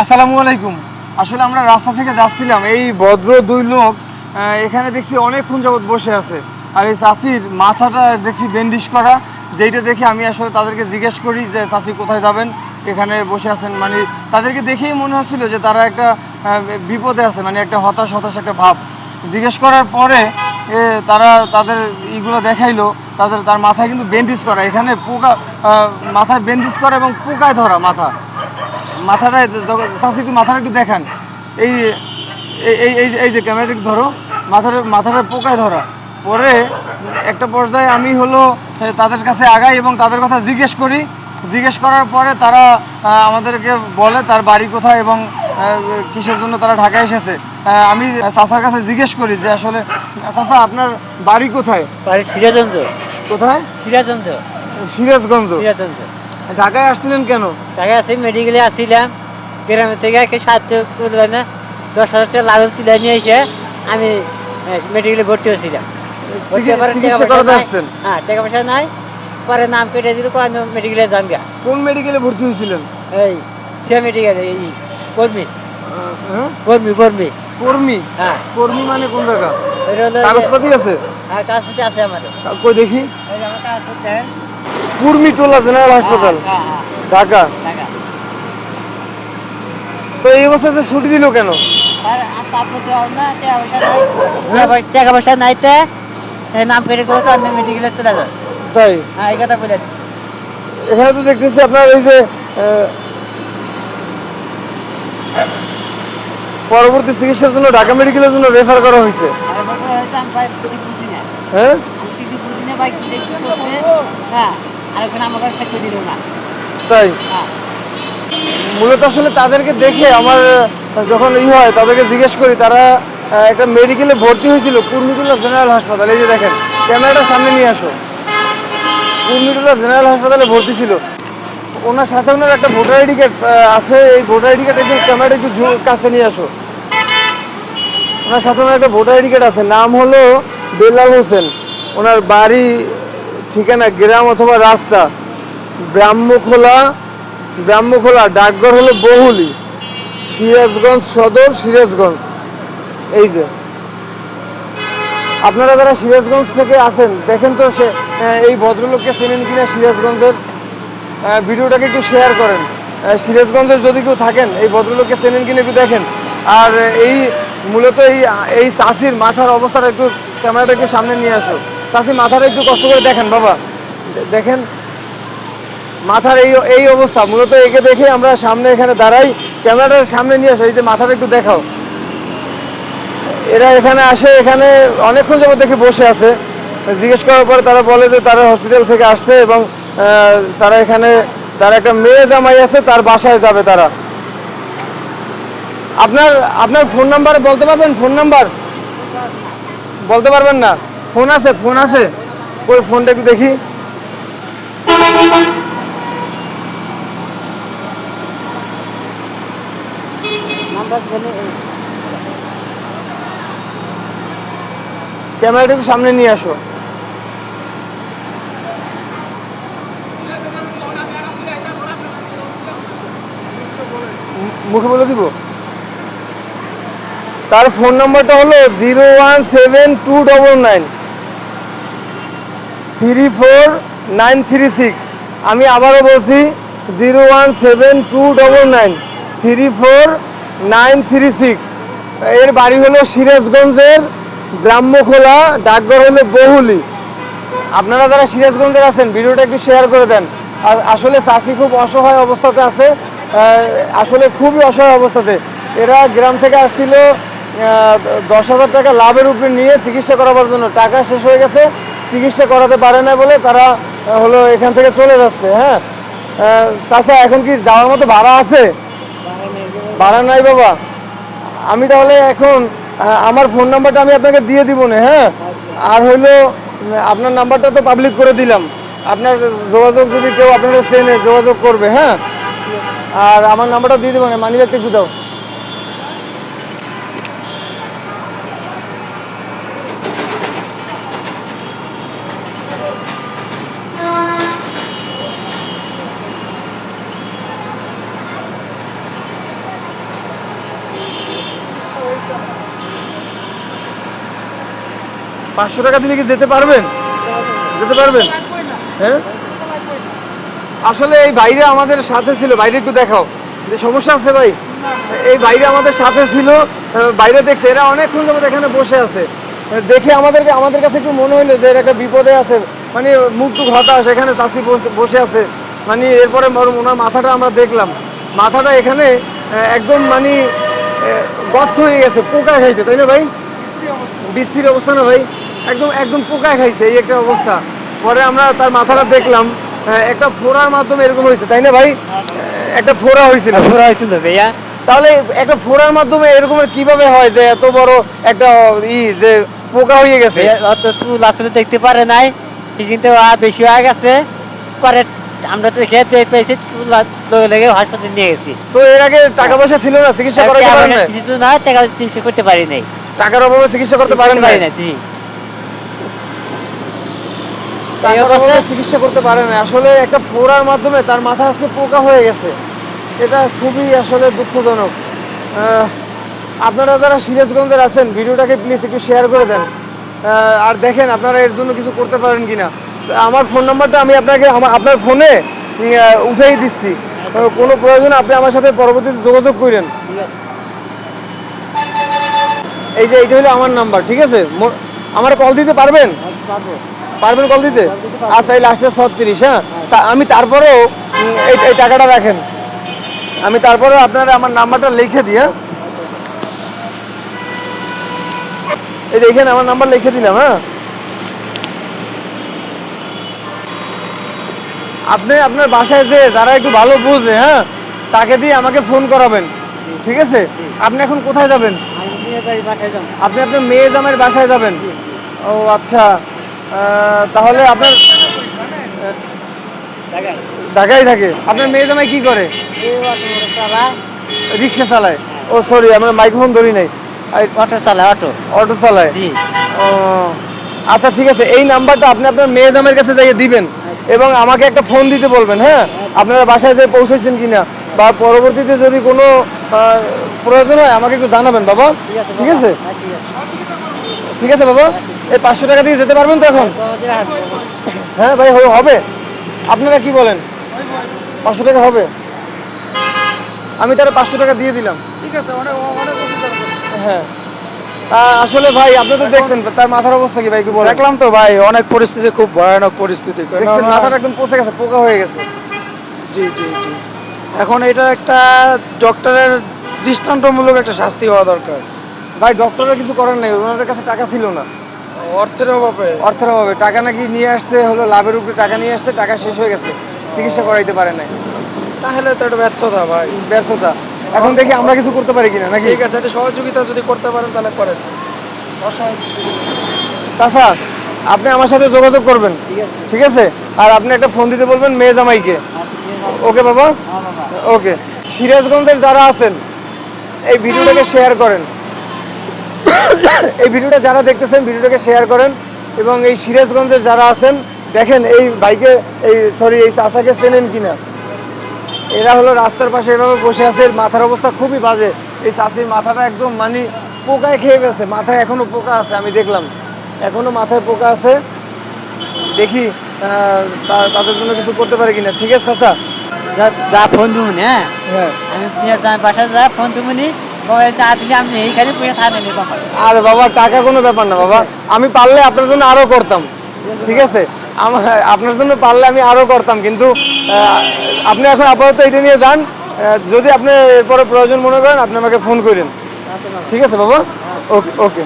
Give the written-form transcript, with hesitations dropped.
আসসালামু আলাইকুম। আসলে আমরা রাস্তা থেকে যাচ্ছিলাম, এই ভদ্র দুই লোক এখানে দেখছি অনেকক্ষণ যাবৎ বসে আছে। আর এই চাষির মাথাটা দেখছি ব্যান্ডেজ করা, যেইটা দেখে আমি আসলে তাদেরকে জিজ্ঞেস করি যে চাষি কোথায় যাবেন, এখানে বসে আছেন। মানে তাদেরকে দেখেই মনে হচ্ছিল যে তারা একটা বিপদে আছে, মানে একটা হতাশ হতাশ একটা ভাব। জিজ্ঞেস করার পরে তারা তাদের ইগুলো দেখাইলো, তার মাথায় কিন্তু ব্যান্ডেজ করা, এখানে পোকা, মাথায় ব্যান্ডেজ করা এবং পোকায় ধরা মাথাটা। চাষি একটু মাথাটা একটু দেখান, এই এই এই এই যে ক্যামেরাটা একটু ধরো, মাথাটা পোকায় ধরা। পরে একটা পর্যায়ে আমি হলো তাদের কাছে আগাই এবং তাদের কথা জিজ্ঞেস করার পরে তারা আমাদেরকে বলে তার বাড়ি কোথায় এবং কিসের জন্য তারা ঢাকায় এসেছে। আমি চাচার কাছে জিজ্ঞেস করি যে আসলে চাচা আপনার বাড়ি কোথায়? বাড়ি সিরাজগঞ্জ। কোথায়? সিরাজগঞ্জ। সিরাজগঞ্জ। সিরাজগঞ্জ। ঢাকায় আসছিলেন কেন? ঢাকায় আসি মেডিকেলে আসছিলাম, গ্রামের থেকে একে সাহায্য করবে না, 10,000 টাকা লাল তুলে নিয়ে এসে আমি মেডিকেলে ভর্তি হয়েছিলাম। চিকিৎসা করাতে আসছেন? হ্যাঁ, টাকা পয়সা নাই, পরে নাম কেটে দিল, মেডিকেলে যান গা। কোন মেডিকেলে ভর্তি হয়েছিলেন? এই সে মেডিকেলে, এই কর্মী। হ্যাঁ, কর্মী। কর্মী? হ্যাঁ। কর্মী মানে কোন জায়গা? কাগজপত্র কাগজপাতি আছে? হ্যাঁ, কাগজপত্র আছে আমার। কই দেখি। এই যে আমার কাগজপত্র দেন। কুর্মিটোলা জেনারেল হাসপাতাল, হ্যাঁ, হ্যাঁ, ঢাকা। ঢাকা। তো এই অবস্থাতে ছুটি দিল কেন? টাকা পয়সা নাই, নাম কেটে করে তো আপনি মেডিকেলে চলে যান। তাই? হ্যাঁ, এই কথা বলে দিচ্ছি। এখানে তো দেখতেছি আপনার এই যে পরবর্তী চিকিৎসার জন্য ঢাকা মেডিকেলের জন্য রেফার করা হয়েছে। হ্যাঁ, তাই? মূলত আসলে তাদেরকে দেখে আমার যখন হয় তাদেরকে জিজ্ঞেস করি, তারা একটা মেডিকেলে ভর্তি হয়েছিল, কুর্মিটোলা জেনারেল হাসপাতাল। এই যে দেখেন, ক্যামেরাটা সামনে নিয়ে আসো। কুর্মিটোলা জেনারেল হাসপাতালে ভর্তি ছিল। ওনার সাথে ওনার একটা ভোটার আইডি কার্ড আছে। এই ভোটার আইডি কার্ড একটু ক্যামেরাটা একটু কাছে নিয়ে আসো। ওনার সাথে ওনার একটা ভোটার আইডি কার্ড আছে, নাম হলো বেলাল হোসেন। ওনার বাড়ি ঠিকানা গ্রাম অথবা রাস্তা ব্রাহ্মখোলা, ডাকঘর হলো বহুলি, সিরাজগঞ্জ সদর, সিরাজগঞ্জ। এই যে আপনারা যারা সিরাজগঞ্জ থেকে আসেন, দেখেন তো সে এই ভদ্রলোককে চেনেন কিনা সিরাজগঞ্জের। ভিডিওটাকে একটু শেয়ার করেন। সিরাজগঞ্জের যদি কেউ থাকেন, এই ভদ্রলোককে চেনেন কিনা একটু দেখেন। আর এই মূলত এই চাষির মাথার অবস্থাটা একটু ক্যামেরাটা একটু সামনে নিয়ে আসো। চাষি মাথাটা একটু কষ্ট করে দেখেন বাবা, দেখেন মাথার এই অবস্থা। মূলত একে দেখে আমরা সামনে এখানে দাঁড়াই, ক্যামেরাটার সামনে নিয়ে আসো। এই যে মাথাটা একটু দেখাও। এরা এখানে আসে, এখানে অনেকক্ষণ যাবত দেখে বসে আছে। জিজ্ঞেস করার পরে তারা বলে যে তারা হসপিটাল থেকে আসছে এবং তারা এখানে, তার একটা মেয়ে জামাই আছে, তার বাসায় যাবে তারা। আপনার ফোন নাম্বার বলতে পারবেন? ফোন নাম্বার বলতে পারবেন না? ফোন আছে ওই ফোনটা একটু দেখি। ক্যামেরাটা একটু সামনে নিয়ে আসো। মুখে বলে দিব। তার ফোন নাম্বারটা হলো 01729349936। আমি আবারও বলছি, 01729949936। এর বাড়ি হলো সিরাজগঞ্জের ব্রাহ্মখোলা, ডাকঘর হলো বহুলি। আপনারা যারা সিরাজগঞ্জের আছেন, ভিডিওটা একটু শেয়ার করে দেন। আর আসলে চাষি খুব অসহায় অবস্থাতে আছে, আসলে খুবই অসহায় অবস্থাতে। এরা গ্রাম থেকে আসছিল 10,000 টাকা লাভের উপরে নিয়ে চিকিৎসা করাবার জন্য। টাকা শেষ হয়ে গেছে, চিকিৎসা করাতে পারে না বলে তারা হলো এখান থেকে চলে যাচ্ছে। হ্যাঁ চাচা, এখন কি যাওয়ার মতো ভাড়া আছে? ভাড়া নাই বাবা। আমি তাহলে এখন আমার ফোন নাম্বারটা আমি আপনাকে দিয়ে দিব না। হ্যাঁ, আর হইলো আপনার নাম্বারটা তো পাবলিক করে দিলাম। আপনার যোগাযোগ যদি কেউ আপনাদের চেনে, যোগাযোগ করবে। হ্যাঁ, আর আমার নাম্বারটা দিয়ে দেবো না। মানি ব্যাগটা একটু দাও। 500 টাকা দিলে কি যেতে পারবেন? যেতে পারবেন? হ্যাঁ, আসলে এই বাইরে আমাদের সাথে ছিল, বাইরে একটু দেখাও, যে সমস্যা আছে ভাই। এই বাইরে আমাদের সাথে ছিল, বাইরে দেখছে এরা অনেকক্ষণ যাবত এখানে বসে আছে। দেখে আমাদের কাছে একটু মনে হইলো যে এরা একটা বিপদে আছে, মানে মুখ টুক হতাশ, এখানে চাষি বসে আছে। মানে এরপরে ওনার মাথাটা আমরা দেখলাম, মাথাটা এখানে একদম মানে গর্ত হয়ে গেছে, পোকা খাইছে, তাই না ভাই? বিশ্রী অবস্থা না ভাই, একদম একদম পোকা খাইছে, এই একটা অবস্থা। পরে আমরা তার মাথাটা দেখলাম, একটা ফোড়ার মাধ্যমে এরকম হয়েছে, তাই না ভাই? একটা ফোড়া হয়েছিল। ঘোরা হয়েছিল ভাইয়া। তাহলে একটা ফোড়ার মাধ্যমে এরকম কিভাবে হয় যে এত বড় একটা যে পোকা হয়ে গেছে? ভাইয়া অত চুল আসলে দেখতে পারে নাই, কিন্তু বেশি হয়ে গেছে। পরে আমরা তো খেতে পেয়েছি, চুল লেগে হাসপাতালে নিয়ে গেছি। তো এর আগে টাকা পয়সা ছিল না, চিকিৎসা করাতে পারেন না? কিছু না, টাকা চিকিৎসা করতে পারি নাই। টাকার অভাবে চিকিৎসা করতে পারেন না? জি। টাকার অভাবে চিকিৎসা করতে পারেন না, আসলে একটা ফোড়ার মাধ্যমে তার মাথা আজকে পোকা হয়ে গেছে। এটা খুবই আসলে দুঃখজনক। আপনারা যারা সিরাজগঞ্জের আছেন, ভিডিওটাকে প্লিজ একটু শেয়ার করে দেন। আর দেখেন আপনারা এর জন্য কিছু করতে পারেন কিনা। আমার ফোন নাম্বারটা আমি আপনাকে আপনার ফোনে উঠাই দিচ্ছি, কোনো প্রয়োজনে আপনি আমার সাথে পরবর্তীতে যোগাযোগ করেন। এই যে এইটা হলো আমার নাম্বার, ঠিক আছে? আমার কল দিতে পারবেন? পারবেন কল দিতে? আচ্ছা, এই লাস্টে 36। হ্যাঁ, আমি তারপরেও এই টাকাটা রাখেন, আমি তারপরেও আপনারা আমার নাম্বারটা লিখে দিই। হ্যাঁ, এই যে এখানে আমার নাম্বার লিখে দিলাম। হ্যাঁ, আপনি আপনার বাসায় যে যারা একটু ভালো বুঝে, হ্যাঁ, তাকে দিয়ে আমাকে ফোন করাবেন, ঠিক আছে? আপনি এখন কোথায় যাবেন? আপনি আপনার মেয়ে জামাইয়ের বাসায় যাবেন? ও আচ্ছা, তাহলে আপনার ঢাকায় থাকে। আপনার মেয়ে জামাই কি করে? রিক্সা চালায়। ও সরি, আমরা মাইক্রোফোন ধরি নাই। অটো চালায়, অটো চালায়। জি। ও আচ্ছা, ঠিক আছে। এই নাম্বারটা আপনি আপনার মেয়ে জামাইয়ের কাছে যাইয়ে দিবেন এবং আমাকে একটা ফোন দিতে বলবেন। হ্যাঁ, আপনারা বাসায় যেয়ে পৌঁছেছেন কিনা, বা পরবর্তীতে যদি কোনো প্রয়োজন হয় আমাকে একটু জানাবেন বাবা, ঠিক আছে? ঠিক আছে বাবা, এই 500 টাকা দিয়ে যেতে পারবেন তো এখন? হ্যাঁ ভাই, হবে। আপনারা কি বলেন? 500 টাকা হবে? আমি তারা 500 টাকা দিয়ে দিলাম। ঠিক আছে, অনেক হ্যাঁ, আসলে ভাই আপনি তো দেখছেন তার মাথার অবস্থা কি ভাই, কি বলেন? দেখলাম তো ভাই, অনেক পরিস্থিতি, খুব ভয়ানক পরিস্থিতি। দেখছেন, মাথাটা একদম পচে গেছে, পোকা হয়ে গেছে। জি জি জি, এখন এটা একটা ডক্টরের দৃষ্টান্তমূলক একটা শাস্তি হওয়া দরকার। ভাই ডক্টরের কিছু করার নেই, ওনাদের কাছে টাকা ছিল না, অর্থের অভাবে। অর্থের অভাবে টাকা নাকি নিয়ে আসছে, হলো লাভের উপরে টাকা নিয়ে আসছে, টাকা শেষ হয়ে গেছে, চিকিৎসা করাইতে পারে নাই। তাহলে তো এটা ব্যর্থতা ভাই, ব্যর্থতা। এখন দেখি আমরা কিছু করতে পারি কিনা নাকি? ঠিক আছে, এটা সহযোগিতা যদি করতে পারেন তাহলে করেন। চাচা, আপনি আমার সাথে যোগাযোগ করবেন, ঠিক আছে? আর আপনি একটা ফোন দিতে বলবেন মেয়ে জামাইকে। ওকে বাবা, ওকে। সিরাজগঞ্জের যারা আছেন এই ভিডিওটাকে শেয়ার করেন, এই ভিডিওটা যারা দেখতেছেন ভিডিওটাকে শেয়ার করেন। এবং এই সিরাজগঞ্জের যারা আছেন দেখেন এই ভাইকে, এই চাচাকে চেনেন কিনা। এরা হলো রাস্তার পাশে এভাবে বসে আছে, মাথার অবস্থা খুবই বাজে। এই চাচির মাথাটা একদম মানে পোকায় খেয়ে গেছে, মাথায় এখনো পোকা আছে, আমি দেখলাম এখনো মাথায় পোকা আছে। দেখি তাদের জন্য কিছু করতে পারে কিনা। ঠিক আছে চাচা, যা ফোন দেবুন। হ্যাঁ, হ্যাঁ। আমি বাসায় যা ফোন দেবুনি, চা দিলে আপনি এইখানে পয়সা থাকেন। আর বাবা টাকা কোনো ব্যাপার না বাবা, আমি পারলে আপনার জন্য আরো করতাম, ঠিক আছে? আপনার জন্য পারলে আমি আরো করতাম, কিন্তু আপনি এখন আপাতত এটা নিয়ে যান। যদি আপনি এরপরে প্রয়োজন মনে করেন আপনি আমাকে ফোন করেন, ঠিক আছে বাবা? ওকে ওকে।